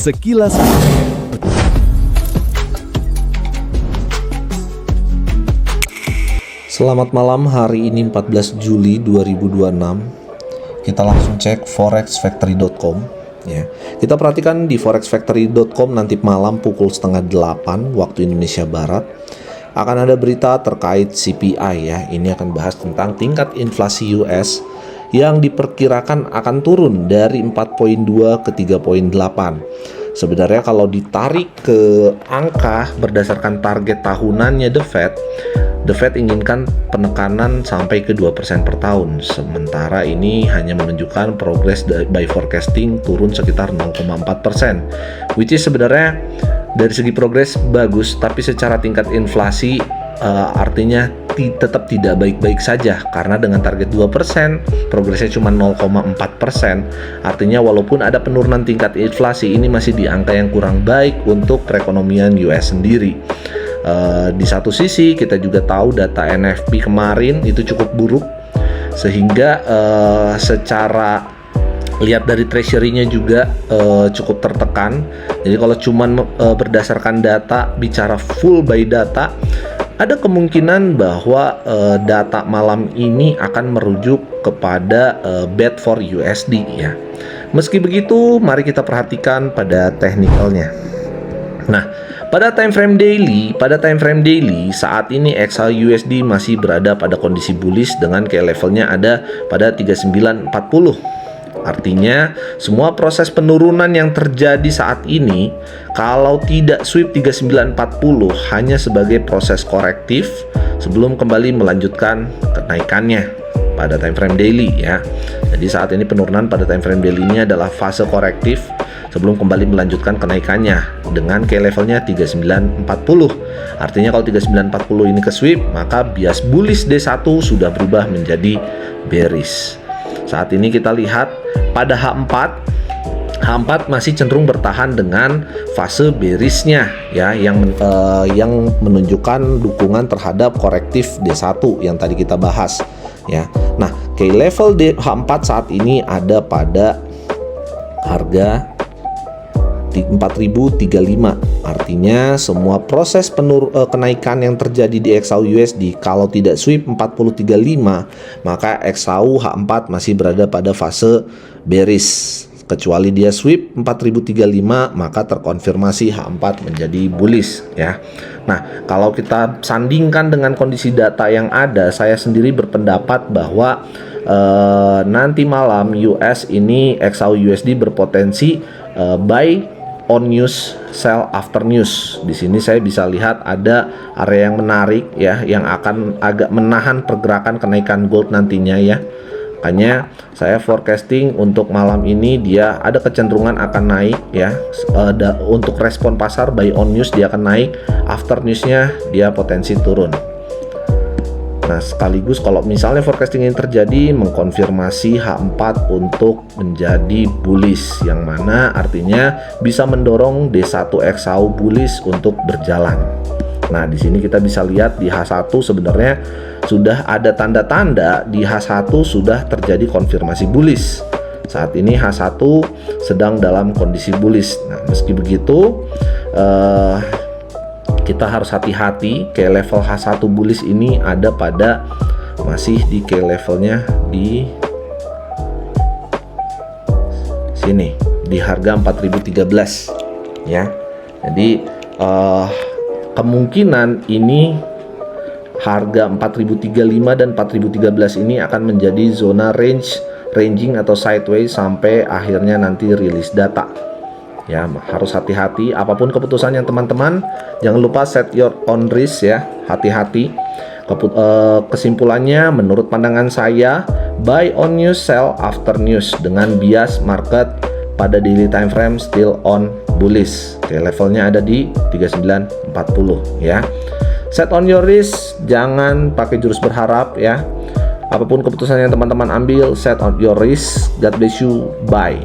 Sekilas. Selamat malam, hari ini 14 Juli 2026. Kita langsung cek forexfactory.com ya. Kita perhatikan di forexfactory.com nanti malam pukul 7:30 waktu Indonesia Barat akan ada berita terkait CPI ya. Ini akan bahas tentang tingkat inflasi US yang diperkirakan akan turun dari 4.2 ke 3.8. Sebenarnya kalau ditarik ke angka berdasarkan target tahunannya The Fed inginkan penekanan sampai ke 2% per tahun. Sementara ini hanya menunjukkan progress by forecasting turun sekitar 0,4%. Which is sebenarnya dari segi progress bagus, tapi secara tingkat inflasi artinya tetap tidak baik-baik saja, karena dengan target 2%, progresnya cuma 0,4%. Artinya walaupun ada penurunan tingkat inflasi, ini masih di angka yang kurang baik untuk perekonomian US sendiri. Di satu sisi kita juga tahu data NFP kemarin itu cukup buruk, sehingga secara lihat dari treasury-nya juga cukup tertekan. Jadi kalau cuman berdasarkan data, bicara full by data, ada kemungkinan bahwa data malam ini akan merujuk kepada bad for USD ya. Meski begitu, mari kita perhatikan pada technicalnya. Nah, pada time frame daily saat ini XAU USD masih berada pada kondisi bullish dengan key levelnya ada pada 3940. Artinya semua proses penurunan yang terjadi saat ini kalau tidak sweep 3940 hanya sebagai proses korektif sebelum kembali melanjutkan kenaikannya pada time frame daily ya. Jadi saat ini penurunan pada time frame daily ini adalah fase korektif sebelum kembali melanjutkan kenaikannya dengan key levelnya 3940. Artinya kalau 3940 ini ke sweep, maka bias bullish D1 sudah berubah menjadi bearish. Saat ini kita lihat pada H4 masih cenderung bertahan dengan fase bearishnya ya, yang menunjukkan dukungan terhadap korektif D1 yang tadi kita bahas ya. Nah, key level H4 saat ini ada pada harga 4035. Artinya semua proses kenaikan yang terjadi di XAU USD kalau tidak sweep 4035, maka XAU H4 masih berada pada fase bearish. Kecuali dia sweep 4035, maka terkonfirmasi H4 menjadi bullish ya. Nah, kalau kita sandingkan dengan kondisi data yang ada, saya sendiri berpendapat bahwa nanti malam US ini XAU USD berpotensi buy on news, sell after news. Di sini saya bisa lihat ada area yang menarik ya, yang akan agak menahan pergerakan kenaikan gold nantinya ya. Makanya saya forecasting untuk malam ini dia ada kecenderungan akan naik ya. Untuk respon pasar buy on news dia akan naik, after newsnya dia potensi turun. Nah, sekaligus kalau misalnya forecasting ini terjadi mengkonfirmasi H4 untuk menjadi bullish, yang mana artinya bisa mendorong D1 XAU bullish untuk berjalan. Nah, di sini kita bisa lihat di H1 sebenarnya sudah ada tanda-tanda di H1 sudah terjadi konfirmasi bullish. Saat ini H1 sedang dalam kondisi bullish. Nah, meski begitu kita harus hati-hati, key level H1 bullish ini ada pada masih di key levelnya di sini di harga 4013 ya. Jadi kemungkinan ini harga 4035 dan 4013 ini akan menjadi zona ranging atau sideways sampai akhirnya nanti rilis data. Ya, harus hati-hati apapun keputusan yang teman-teman, jangan lupa set your own risk ya, hati-hati. Kesimpulannya menurut pandangan saya, buy on news, sell after news dengan bias market pada daily time frame still on bullish. Oke, levelnya ada di 3940 ya. Set on your risk, jangan pakai jurus berharap ya. Apapun keputusan yang teman-teman ambil, set on your risk. God bless you, bye.